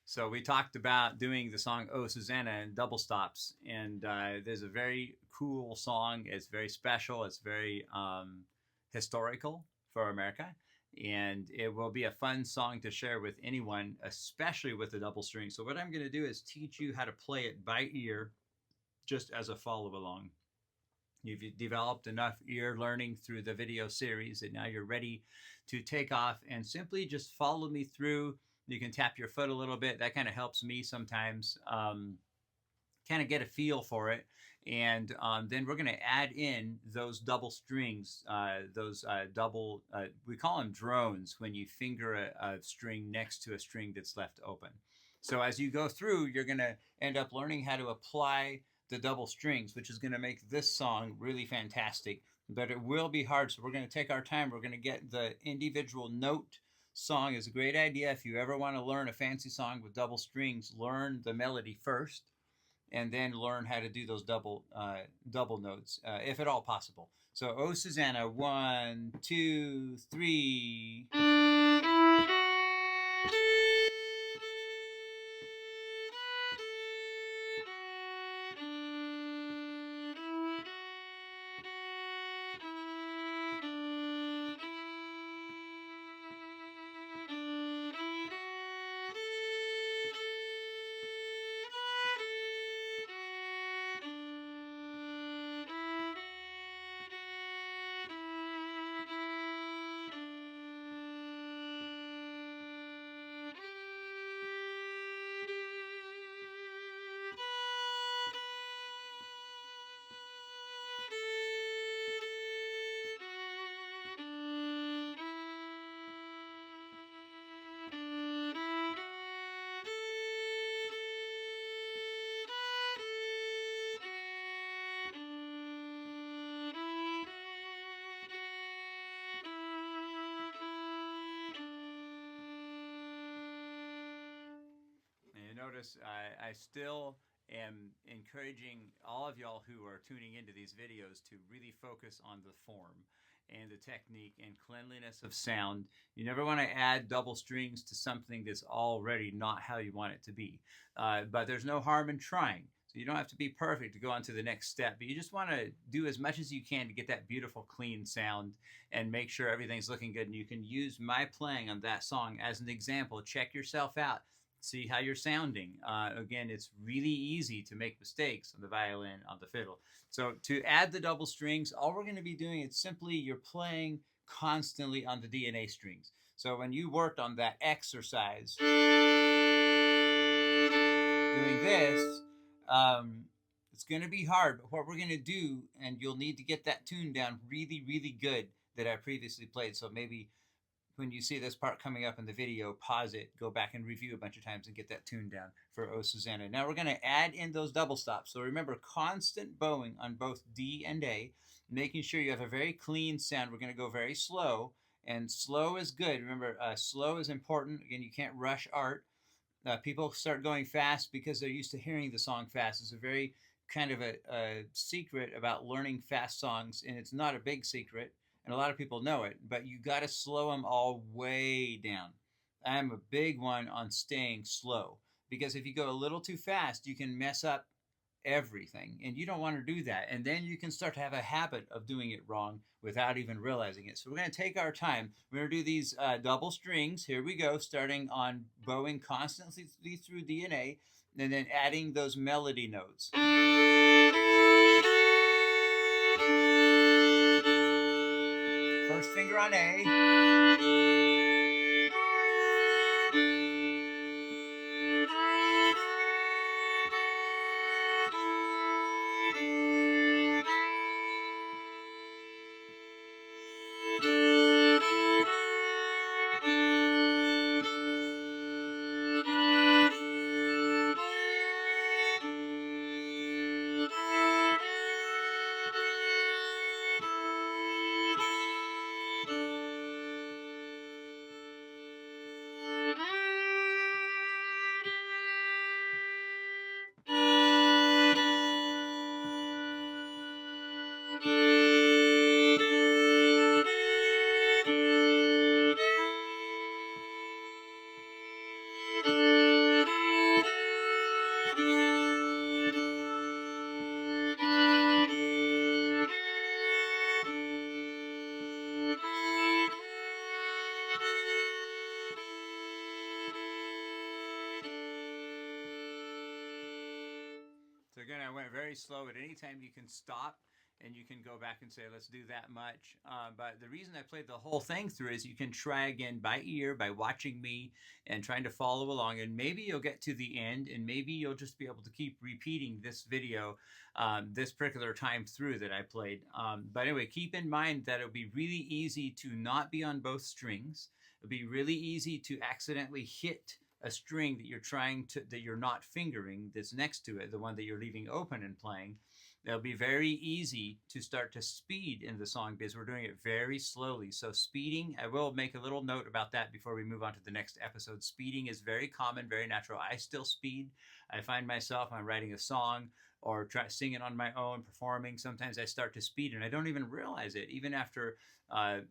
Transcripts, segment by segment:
So we talked about doing the song "Oh Susanna" and double stops, and there's a very cool song. It's very special. It's very historical for America, and it will be a fun song to share with anyone, especially with the double string. So what I'm going to do is teach you how to play it by ear, just as a follow along. You've developed enough ear learning through the video series that now you're ready to take off and simply just follow me through. You can tap your foot a little bit. That kind of helps me sometimes kind of get a feel for it. And then we're going to add in those double strings, those double, we call them drones when you finger a string next to a string that's left open. So as you go through, you're going to end up learning how to apply the double strings, which is going to make this song really fantastic. But it will be hard, so we're going to take our time. We're going to get the individual note. Song is a great idea. If you ever want to learn a fancy song with double strings, learn the melody first and then learn how to do those double notes, if at all possible. So, oh Susanna, 1, 2, 3. And you notice I still am encouraging all of y'all who are tuning into these videos to really focus on the form and the technique and cleanliness of sound. You never want to add double strings to something that's already not how you want it to be. But there's no harm in trying. So you don't have to be perfect to go on to the next step, but you just want to do as much as you can to get that beautiful, clean sound and make sure everything's looking good. And you can use my playing on that song as an example. Check yourself out, see how you're sounding. Again, it's really easy to make mistakes on the violin, on the fiddle. So to add the double strings, all we're going to be doing is simply you're playing constantly on the D and A strings. So when you worked on that exercise, doing this, it's going to be hard. But what we're going to do, and you'll need to get that tune down really, really good that I previously played. So maybe when you see this part coming up in the video, pause it, go back and review a bunch of times and get that tune down for Oh Susanna. Now we're going to add in those double stops. So remember, constant bowing on both D and A, making sure you have a very clean sound. We're going to go very slow, and slow is good. Remember, slow is important. Again, you can't rush art. People start going fast because they're used to hearing the song fast. It's a very kind of a secret about learning fast songs, and it's not a big secret, and a lot of people know it, but you got to slow them all way down. I'm a big one on staying slow because if you go a little too fast, you can mess up everything, and you don't want to do that. And then you can start to have a habit of doing it wrong without even realizing it. So we're going to take our time. We're going to do these double strings. Here we go, starting on bowing constantly through D and A, and then adding those melody notes. First finger on A. again, I went very slow. At any time, you can stop and you can go back and say, let's do that much. But the reason I played the whole thing through is you can try again by ear, by watching me and trying to follow along. And maybe you'll get to the end and maybe you'll just be able to keep repeating this video this particular time through that I played. But anyway, keep in mind that it'll be really easy to not be on both strings. It'll be really easy to accidentally hit a string that you're not fingering that's next to it, the one that you're leaving open and playing. It'll be very easy to start to speed in the song because we're doing it very slowly. So speeding, I will make a little note about that before we move on to the next episode. Speeding is very common, very natural. I still speed. I find myself, I'm writing a song or singing on my own, performing. Sometimes I start to speed and I don't even realize it, even after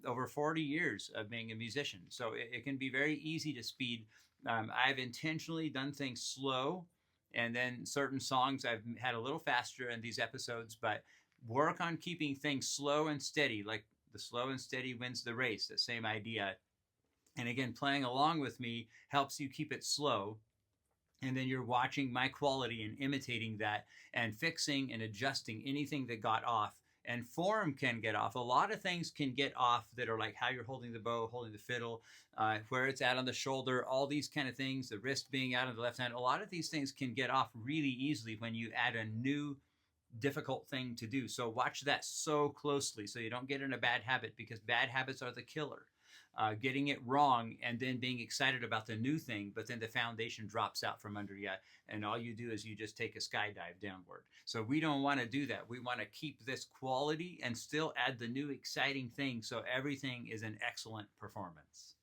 over 40 years of being a musician. So it can be very easy to speed. I've intentionally done things slow, and then certain songs I've had a little faster in these episodes, but work on keeping things slow and steady, like the slow and steady wins the race, the same idea. And again, playing along with me helps you keep it slow. And then you're watching my quality and imitating that and fixing and adjusting anything that got off. And form can get off. A lot of things can get off that are like how you're holding the bow, holding the fiddle, where it's at on the shoulder, all these kind of things, the wrist being out on the left hand. A lot of these things can get off really easily when you add a new difficult thing to do. So watch that so closely so you don't get in a bad habit, because bad habits are the killer. Getting it wrong and then being excited about the new thing, but then the foundation drops out from under you, and all you do is you just take a skydive downward. So we don't want to do that. We want to keep this quality and still add the new exciting thing so everything is an excellent performance.